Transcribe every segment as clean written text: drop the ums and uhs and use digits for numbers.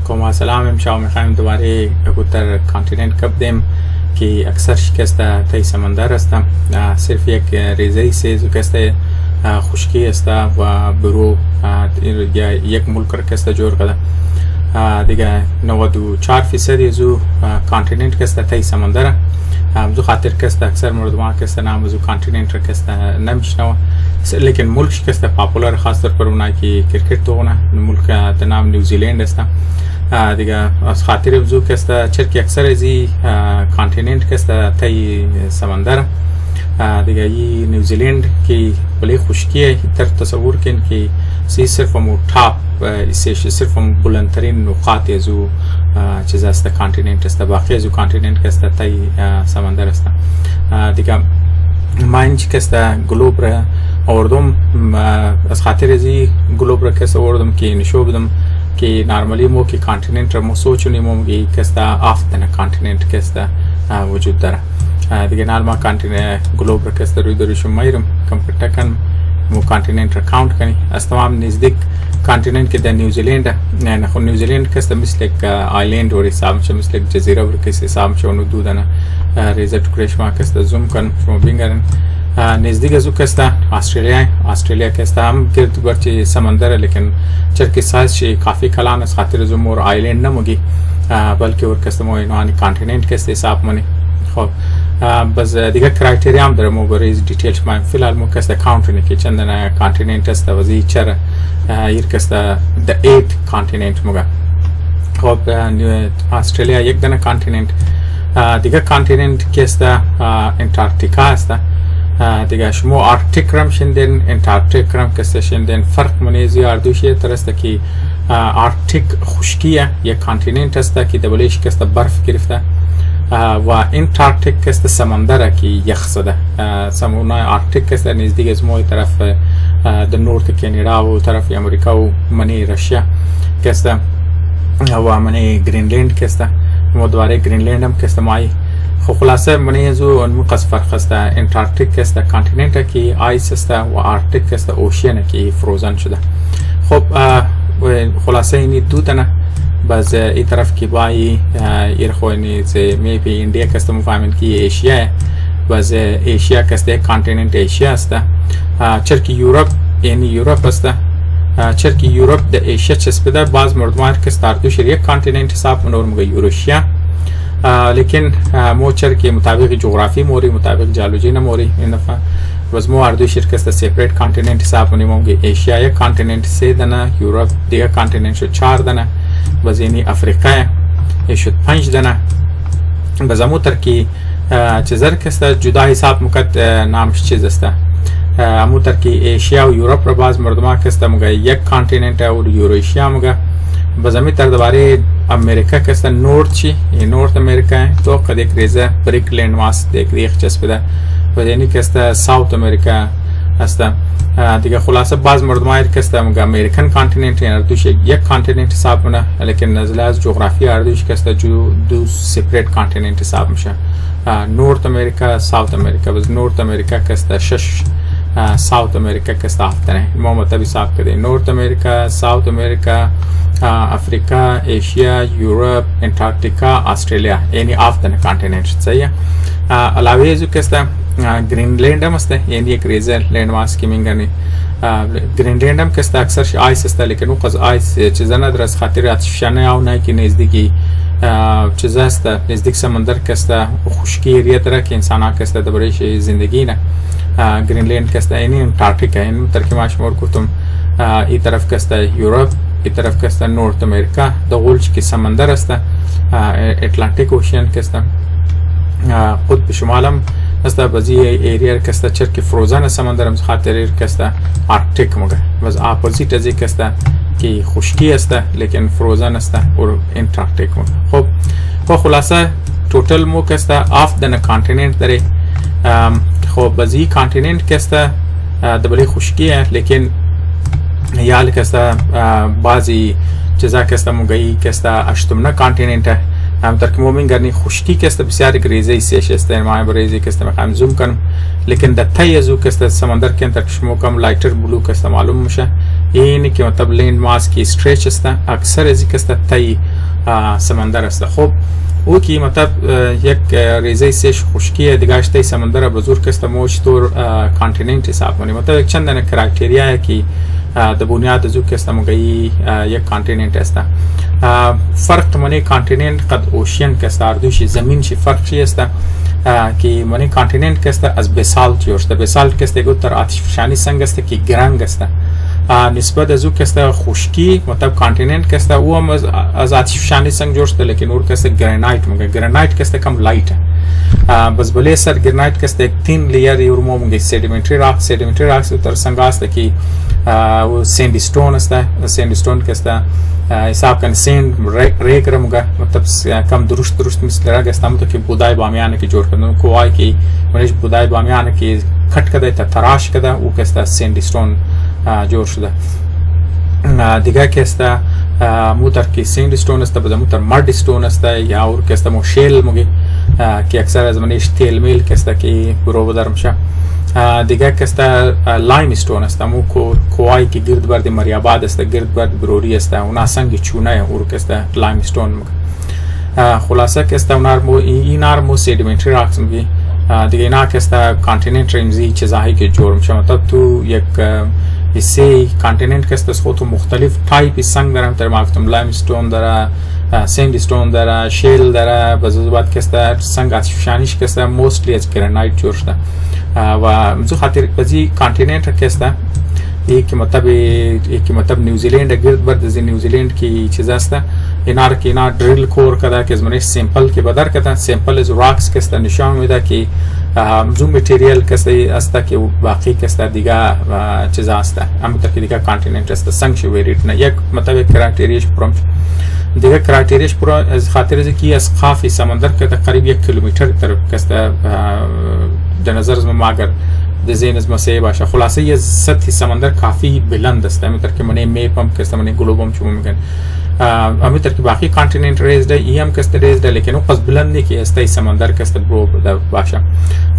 کما سلام امشب میخوایم دوباره در کانتیننت کپ دیم که اکثر شکست تای سمندر است. صرف یک ریزه سیز کست خشکی است و برو یک ملک رکست جور کده دیگه 94% یزو کانتیننت کست تای سمندر همزو خاطر کست اکثر مردمان کست نامزو کانتیننت رکست نمیشنو لیکن ملک شکست پاپولار خاص طور پر اونایی که کرکٹ تو نه ملک در نام نیوزیلند است دیگه از خاطر وزو کست چرکی اکثر ازی کانتیننت کست تای سمندر دیگه ای نیوزیلند که بلی خشکیه تر تصور کن که صرف مو ٹاپ صرف بلندترین نقاط ازو چیز است کانتیننت است باقی ازو کانتیننت کست تای سمندر است دیگه ما اینچ کست گلوب را آوردم از خاطر ازی گلوب را کست آوردم که نشو بدم که نارمالی مو که کانتیننت را مو سوچونیم مو که کست آفتن کانتیننت کست وجود داره دیگه نارمال کانتیننت گلوب را کست روی درویشون مایرم کمپیوتر کن مو کانتیننت را کاونت کنی از تمام نزدیک کانتیننت که در نیوزیلند نه خود نیوزیلند کست مثل یک آیلند ور حساب میشه مثل یک جزیره ور کسی حساب میشه اونو دودنه ریزه ټوکرش ما کست زوم کن شما بینگرن نزدیک ازو کست استرالیا کست هم گرد برچه سمندر لیکن چرکی سایز شی کافی کلان از خاطر ازو مور آیلند نموگی بلکه ور کست مو اینوانی کانتیننت کست حساب منی خب بس دیگه کرایتریا هم داره مو بریز دیتیل شما فی الحال مو کست کاونت کنی که چندن کانتیننت است وزی چرا ایر کست د 8 کانتیننت موگه خب استرالیا یک دنه کانتیننت دیگه کانتیننت که است انتارکتیکا است دیگه شما آرکتیک رم شندن انتارکتیک رم کست شندن فرق منیزی اردوشی ترسته که آرکتیک خشکیه یک کانتیننت است که دبلیش کست برف گرفته و انتارکتیک کست سمندر که یخ شده سمونای آرکتیک کست نزدیک از موی طرف در نورت کانادا و طرف امریکا و منی رشیا کست و منی گرینلند کست مو دواره گرینلند هم کست مای خو خلاصه منی ازو انمقص فرق است انتارکتیک کست کانتیننت که آیس است و آرکتیک کست اوشین که فروزن شده خب خلاصه اینی دو تنه باز این طرف کی بایی ایر خوانی سے می پی انڈیا کست مفهمن کی ایشیا باز ایشیا کست کانتیننت ایشیا است چرکی یورپ یعنی یورپ است چرکی یورپ د ایشیا چسبیده باز مردمان کست اردو شریک کانتیننت حساب منور مگه یوروشیا لیکن مو چرکی مطابق جغرافی موری مطابق جیولوژی نموری این دفعه باز مو اردو شرکت است سپریت کانتیننت حساب منیم مگه ایشیا یک کانتیننت 3 دانه یورپ دیگه کانتیننت شو 4 دانه باز یعنی افریقا شد 5 دانه باز امو ترکی چیزر کست جدا حساب مکت نامش چیز است امو ترکی ایشیا و یورپ را باز مردمان کست مگه یک کانتیننت و یوروشیا مگه باز امی تر دوباره امریکا کست نورت چی نورت امریکا تو قد یک ریزه بریک لند ماس دیک چسبیده باز یعنی کست ساوت امریکا است دیگه خلاصه باز مردمان کست مگه امریکن کانتیننت یعنی اردوش یک کانتیننت حساب منه لیکن نزله از جغرافی اردوش کست دو سپریت کانتیننت حساب میشه نورت امریکا ساوت امریکا باز نورت امریکا کست 6 ساوت امریکا کست آفتنه ما مطلب حساب کرده نورت امریکا ساوت امریکا افریقا ایشیا یورپ انتارکتیکا استرالیا یعنی آفتنه کانتیننت صحیح علاوه ازو کست گرینلند هم است یعنی یک ریزه لند ماس کی میگنی گرینلند هم کست اکثر آیس است لیکن اون قز آیس چیزا نداره از خاطر اتشنه او نه که نزدیکی چیز است نزدیک سمندر کست خشکی ایریا داره که انسان ها کست دبرش زندگی نه گرینلند کست یعنی انتارکتیکا این ترکیب شمار گفتم این طرف کست یورپ این طرف کست نورت امریکا دغولش که سمندر است اتلانتیک اوشین کست قطب شمالم است بازی ایریا کست چرکی فروزن سمندر هم خاطر کست آرکتیک مگه باز اپوزیت ازی کست که خشکی است لیکن فروزن است اور انتارکتیک مگه خب خلاصه توتال مو کست آف دن کانتیننت داره خب بازی کانتیننت کست دبلی خشکیه لیکن یال کست بازی چیزا کست مگه کست اشتمنا کانتیننت هم ترک مومن گرنی خشکی کست بسیار ریزه سیش است ما بریزی کست میخوام زوم کنم لیکن د تای ازو کست سمندر کې ترک شمو کم لایټر بلو کست معلوم میشه اینی که مطلب لند ماس کی استریچ است اکثر از کست تای سمندر است. خب او کی مطلب یک ریزه سش خشکی دیگه اشته سمندر بزرگ است موج طور کانتیننت حساب کنیم. مطلب یک چند کرایتریا ہے که د بنیاد زو که است موگی یک کانتیننت است. فرق منی کانتیننت قد اوشین که است اردوشی زمین چی فرق چی است که منی کانتیننت که است از بسالت جوشت. بسالت که است گوت در آتش فشانی سنگ است که گرنگ است. نسبت از او که است خشکی مطلب کانتیننت که است او هم از آتش فشانی سنگ جوشت لیکن اور که است گرانایت موگه. گرانایت که است کم لایت بس بله سر گرانایت که است یک تین لیر اور موگه سedimentary rock. sedimentary rocks در سنگ است که و سیند استون است. سیند استون که است حساب کن سیند ریگ را موگه مطلب کم درشت مثل رگ است همون که بودای بامیانه که جور کردن کوای که منش بودای بامیانه که کٹ کده تا تراش کده او که است سیند استون جور شده. دیگه که است موتر که سیند استون است بزن موتر مرد استون است یا اور که است مو شیل موگه که اکثر از منش تیل میل که است که برو بدر میشه. دیگه که است لایم استون است مو کوای که گرد برد مریاباد است گرد برد بروری است اونا سنگ چونه اور که است لایم استون موگه. خلاصه که است اینار مو سedimentary rocks موگه. دیگه اینا که است کانتیننت رنجی چیزایی که جور میشه. مطلب تو یک حصه کانتیننت که است خود تو مختلف تایپ سنگ دارم در مافتم لایم استون داره سیند استون داره شیل داره بزرگ بعد که است سنگ آتشفشانیش که است موستلی از گرانایت جور شده و مزو خاطر بزی کانتیننت که است یک مطلب نیوزیلند گرد برد از نیوزیلند کی چیز است اینار که اینا دریل کور کده که از منش سیمپل که بدر کده سیمپل از راکس که است نشان میده که مزو متریال که است که باقی که است دیگه چیز است همون که دیگه کانتیننت است سنگ شو ویریت نه یک مطلب کرایتریاش پرم دیگه کرایتریاش پر از خاطر از کی از خافی سمندر که تقریبا 1 کیلومتر طرف که است در نظر از ما اگر د ذهن از مسئله باشه. خلاصه یه سطح سمندر کافی بلند است همین که منی میپ هم که است منی گلوب هم چون میگن همین که باقی کانتیننت ریزد ای هم که است ریزد لیکن اون قصد بلند نیست که است سمندر که است برو باشه.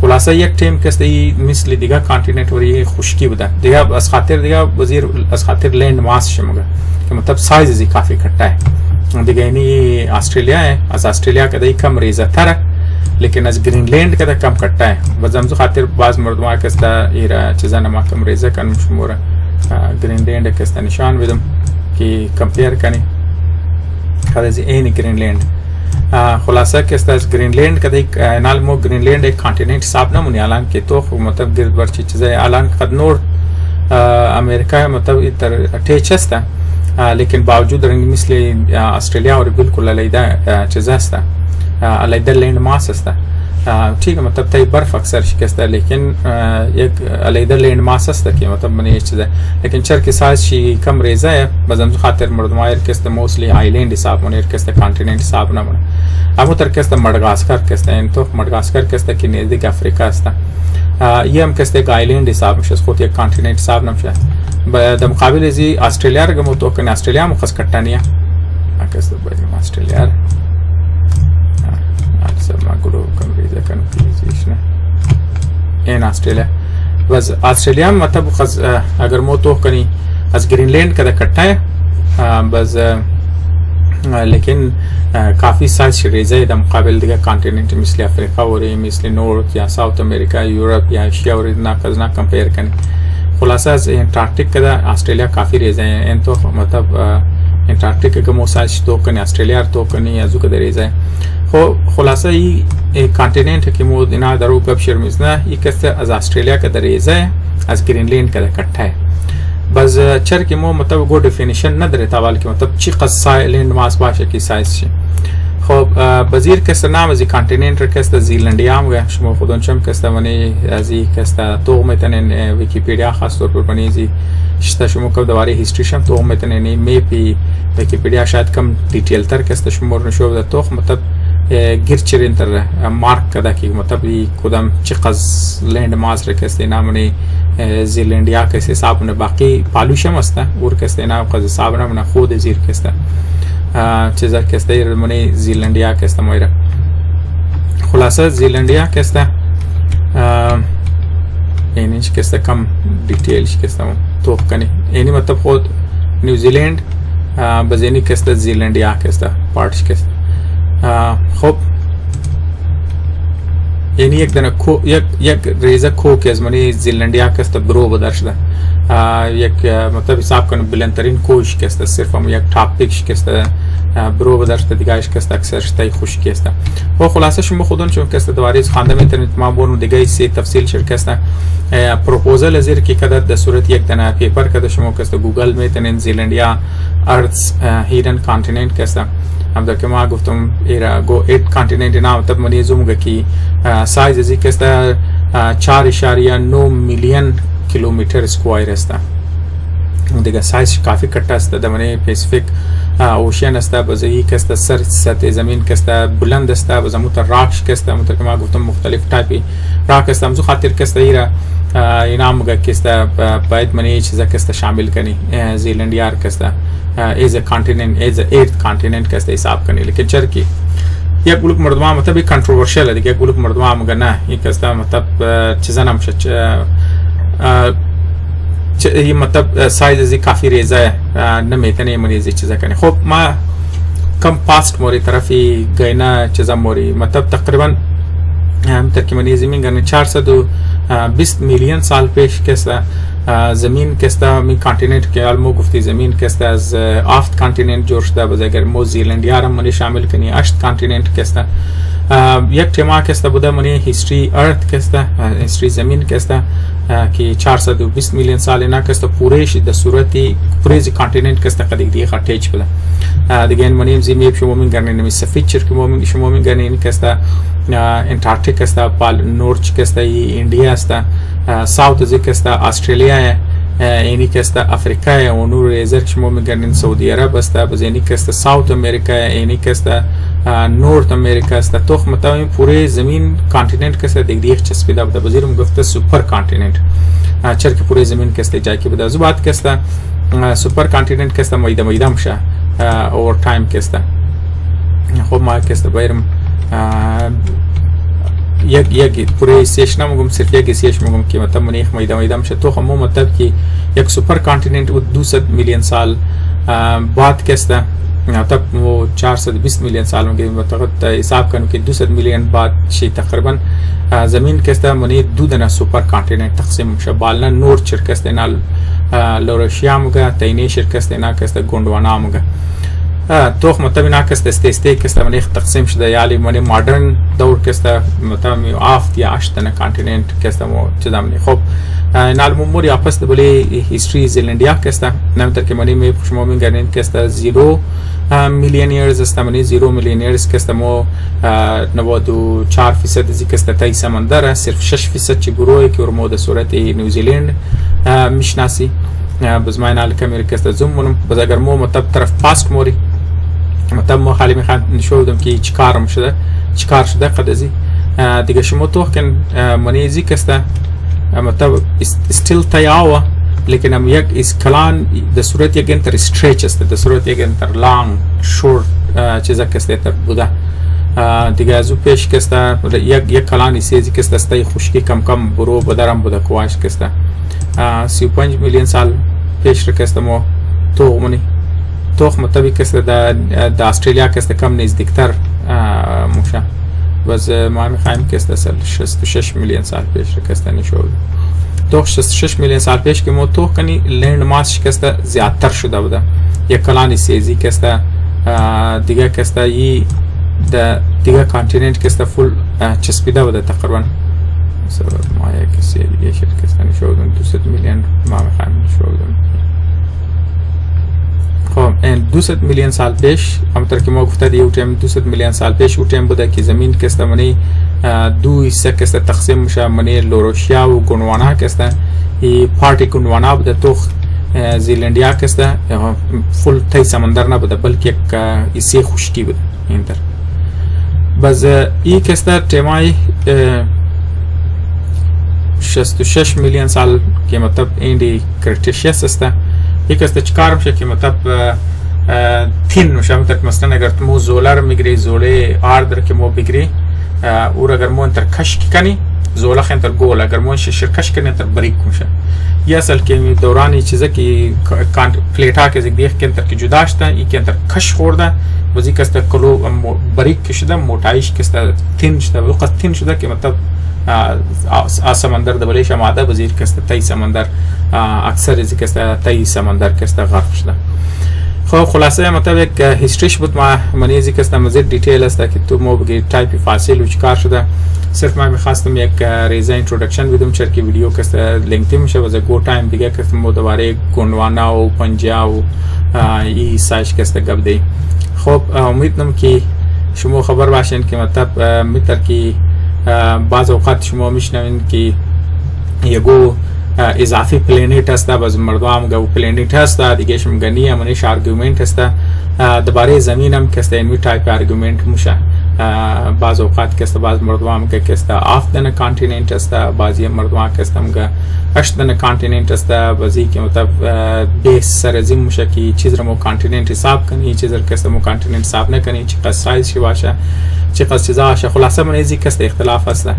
خلاصه یک تیم که است مثل دیگه کانتیننت وری خشکی بوده دیگه از خاطر دیگه وزیر از خاطر لند ماس شموگه که مطلب سایز زی کافی کٹا ہے. دیگه اینی استرالیا ہے از استرالیا که دی کم ریزه تره لیکن از گرینلند که کم کٹا ہے وزمزو خاطر باز مردمان که است ایرا چیزا نما کم ریزه کنم شموره گرینلند که است نشان بدم که کمپیر کنی خواهد از این گرینلند. خلاصه که است از گرینلند که دی نال مو گرینلند ایک کانتیننت حساب نمونی الان که تو مطلب گرد برچی چیزای الان قد نور امریکا مطلب تر اٹیچ است لیکن باوجود رنگ مثل استرالیا اور بالکل علیده چیز است علیده لینڈ ماس است ٹھیک ہے مطلب تای برف اکثر شکست ہے لیکن ایک علیده لینڈ ماس است کہ مطلب منی یہ چیز ہے لیکن چر کے سائز شی کم ریزہ ہے بزم خاطر مردمائر کست موسلی آئیلینڈ حساب منیر کست کانٹیننٹ حساب نہ بنا ابو تر کست مڈغاسکر کست ان تو مڈغاسکر کست کی نزدیک افریقہ است یہ ہم کست ایک آئیلینڈ حساب مش خود ایک کانٹیننٹ حساب نمشه د مقابل زی استرالیا رگم تو کن استرالیا مخص کٹانیا کست بجم استرالیا سب ما گلو کم ریزه کن پلیزیش نه این استرالیا بس استرالیا مطلب خز اگر مو تو کنی از گرینلینڈ کده کٹا ہے بس لیکن کافی سائز ریزه د مقابل دیگه کانتیننت مثل افریقا و مثل نورث یا ساوث امریکا یورپ یا ایشیا و نا کزنا کمپیر کنی. خلاصه از انٹارکٹک کده استرالیا کافی ریزه این تو مطلب انٹارکٹک که مو سائز تو کنی استرالیا تو کنی ازو کده ریزه. خلاصه ای کانتیننت که مو اینا درو گپ شرمیزنه ای کسته از استرالیا کده ریزه از گرینلینڈ کده کٹا ہے بس چر که مو مطلب گو ڈیفینیشن نداره تاوال که مطلب چی قصد سایلینڈ ماس باشه که سایز شه. خب بزیر کسته نام ازی کانتیننت کسته ذیلینڈیا هم گه شما خودون چم کسته منی ازی کسته توق میتنین ویکیپیدیا خاص طور پر منی ازی شتا شما کب دواره هیستری شم توق میتنین میپی ویکیپیدیا شاید کم دیتیل تر کسته شما رنشو بده توق مطلب گیرچرین تر مارک کده که مطلب کدام چی قصد لینڈ ماس رکسته نامنی ذیلینڈیا کسی حساب نه باقی پالوشم است اور کسی نه قضا حساب نه من خود زیر کسته چیزا کسته منی ذیلینڈیا کسته مایره. خلاصه ذیلینڈیا کسته اینیش کسته کم دیتیلش کسته تو کنی اینی مطلب خود نیوزیلند بزینی که است ذیلینڈیا که است پارتش که است. خب یعنی یک دانه یک ریزه کوک از منی ذیلینڈیا که است برو بدرش ده. یک مطلب حساب کنم بلندترین کوش که است صرف هم یک تاپ پیکش که است برو بدرش ده دیگهش که است اکثر شتای خشکی است. و خلاصه شما خودون چون که است دواریز خانده اینترنت ما بونو دیگه سی تفصیل شرکت است پروپوزل زیر کی کده در صورت یک دانه پیپر کده شما که است گوگل میتونین ذیلینڈیا ارث هیدن کانتیننت که است هم در که ما گفتم ایرا گو 8 کانتیننت اینا مطلب منی زومگه کی سایز ازی که است 4.9 میلیون کیلومتر سکوایر است. دیگه سایز کافی کٹا است در منی پیسیفیک اوشن است بزایی که است سطح زمین که است بلند است بزموت راکش که است مطلب که ما گفتم مختلف تایپی راک است همزو خاطر که است ایرا اینا مگه که است باید منی چیزا که است شامل کنی ذیلینڈیا که است ایز کانتیننت ایز 8 کانتیننت که است حساب کنی. لیکن چرکی یک گلوک مردمان مطلب یک کنتروورشل ہے دیگه یک گلوک مردمان مگه نه این که است مطلب چیزا نمشه این مطلب سایز ازی کافی ریزه نمیتونه منی ازی چیزا کنی. خب ما کم پاست موری طرفی گینا چیزا موری مطلب تقریبا ترکی منی زمین گرنی 420 میلیون سال پیش که است زمین که است می کانتیننت که علمو گفتی زمین که است از 7 کانتیننت جور شده باز اگر مو ذیلینڈیا را منی شامل کنی 8 کانتیننت که است یک تیما که است بوده منی هیستری ارث که است هیستری زمین که است که 420 میلیون سال اینا که است پورهش در صورتی پوریزی کانتیننت که است قدیق دیگه خطیج بوده دیگه این منیم زمین شما من گرنی نمی سفید چرک شما من گرنی این که است انتارکتیک است پال نورچ که است انڈیا است ساوت ازی که است استرالیا اینی که است افریقا و نور ریزر شما من گرنین سعودی عرب است بزینی که است ساوت امریکا اینی که است نورت امریکا است توخ مطمئن این پوره زمین کانتیننت که است دیگه چسبیده بوده بزیرم گفته سوپر کانتیننت چرک پوره زمین که است جای که بوده زبات که است سوپر کانتیننت که است میده میشه اوور تایم که است. خب ما که است بایرم یک پوره سیش نمگم صرف یک سیش مگم که مطلب منیخ میده میشه تو همون مطلب که یک سوپر کانتیننت و 200 میلیون سال بعد که است مطلب वो 420 میلیون سال में मतलब हिसाब करूँ कि 200 मिलियन बाद शे तकरीबन ज़मीन के इस्तेमाल मनी दूधना सुपर कॉन्टिनेंट तकसीम शबालना नोर चिरकस्ते नाल लोरेशिया मुगा तैनी शिरकस्ते ना कस्ते गोंडवाना मुगा توخ مطلب اینا که استیسته که استمنی تقسیم شده یالی منی مدرن دور که است مطلب می آفت یا اشتن کانتیننت که است مو چدامنی. خب نال موری اپس دبلی هیستری ذیلینڈیا که است نمیتر که منی می شما می گرنین که است 0 میلیون ایرز است منی 0 میلیون ایرز که است مو 94% ازی که است تای سمندر صرف 6% چی گروهی که ورمو در صورت نیوزیلند میشناسی بزماین آل کامیر که است زوم منم باز اگر مو مطلب طرف پاسک موری مطلب ما خالی میخوام نشودم که چیکارم شده چیکار شده قدزی دیگه شما تو کن منیزی که است مطلب استیل تیاوه لیکن هم یک اسکلان در صورت یک انتر استریچ است در صورت یک انتر لانگ شورت چیزا که است تر بوده دیگه ازو پیش که است یک کلانی سیزی که است استای خشکی کم کم برو بدرم بوده کواش که است 35 میلیون سال پیش که است مو تو منی توخ مطابق است در استرالیا که است کم نزدیکتر موشه باز ما میخوایم که است 66 میلیون سال پیش که است نشود توخ 66 میلیون سال پیش که مو توخ کنی لند ماس که است زیادتر شده بوده یک کلانی سیزی که است دیگه که است ای دیگه کانتیننت که است فول چسبیده بوده تقریبا سبب ما کسی دیگه شرکت نشود 200 میلیون ما میخوایم نشود. خب این 200 میلیون سال پیش همونطور که ما گفته دیگه اوتیم 200 میلیون سال پیش اوتیم بوده که زمین که است منی دو حصه که است تقسیم میشه منی لوروشیا و گونوانا که است ای پارتی گونوانا بوده تو ذیلینڈیا که است فول تای سمندر نبوده بلکه یک حصه خشکی بوده این در باز ای که است تیمای 66 میلیون سال که مطلب این کرتیشیس است یک است چکار میشه که مطلب تین میشه مثلا اگر تو زولر میگیری زوله آرد که مو بگیری او اگر مو انتر کش کنی زولخ انتر گول اگر موش شرکش کنی انتر بریک میشه. یه اصل که دورانی چیزه که پلیتا که دیگه که انتر که جدا شده ای که انتر کش خورده وزی که است کلو بریک کشیده موتایش که است تین شده و قصد تین شده که مطلب سمندر دبلیش ماده وزیر که است تای سمندر اکثر ازی که است تای سمندر که است غرق شده. خب خلاصه مطلب یک هیستریش بود منی ازی که است مزید دیتیل است که تو مو بگی تایپی فاصل و چیکار شده. صرف من میخواستم یک ریزه اینترودکشن بدم چرا که ویدیو که است لینکتی میشه و گو تایم دیگه که است مو دوباره گوندوانا و پنجا و ای سایش که است گپ دی. خب امیدم که شما خبر باشین که مطلب میتر که بعض اوقات شما میشنوین که یگو اضافی پلانیت است باز مردم گو پلانیت است دیگه شما گنی امنش آرگومنت است درباره زمین هم که است این تایپ آرگومنت میشه. بعض اوقات که است باز مردم که است آف دن کانتیننت است بعضی مردم که است میگه اش دن کانتیننت است بعضی که مطلب بیس سرزیم میشه که چیز رو مو کانتیننت حساب کنی چیز رو که است مو کانتیننت حساب نکنی چقدر سایز شی باشه چقدر چیزا باشه. خلاصه من ازی که است اختلاف است.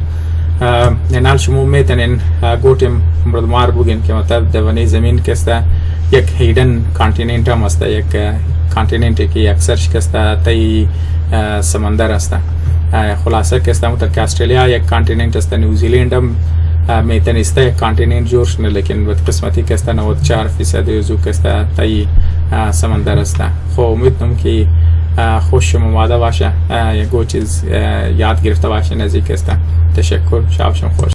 نال شما میتونین گوتیم مردمار بگین که مطلب دوانی زمین که است یک هیدن کانتیننت هم است یک کانتیننتی که اکثر شکسته تای سمندر است. خلاصه که است مطلب که استرالیا یک کانتیننت است ذیلینڈ هم میتونسته یک کانتیننت جور شنه لیکن به قسمتی که است 94% یوزو که است تای سمندر است. خب امیدم که خوش شما ماده باشه یه گو چیز یاد گرفته باشه نزدیک است. تشکر شب شما خوش.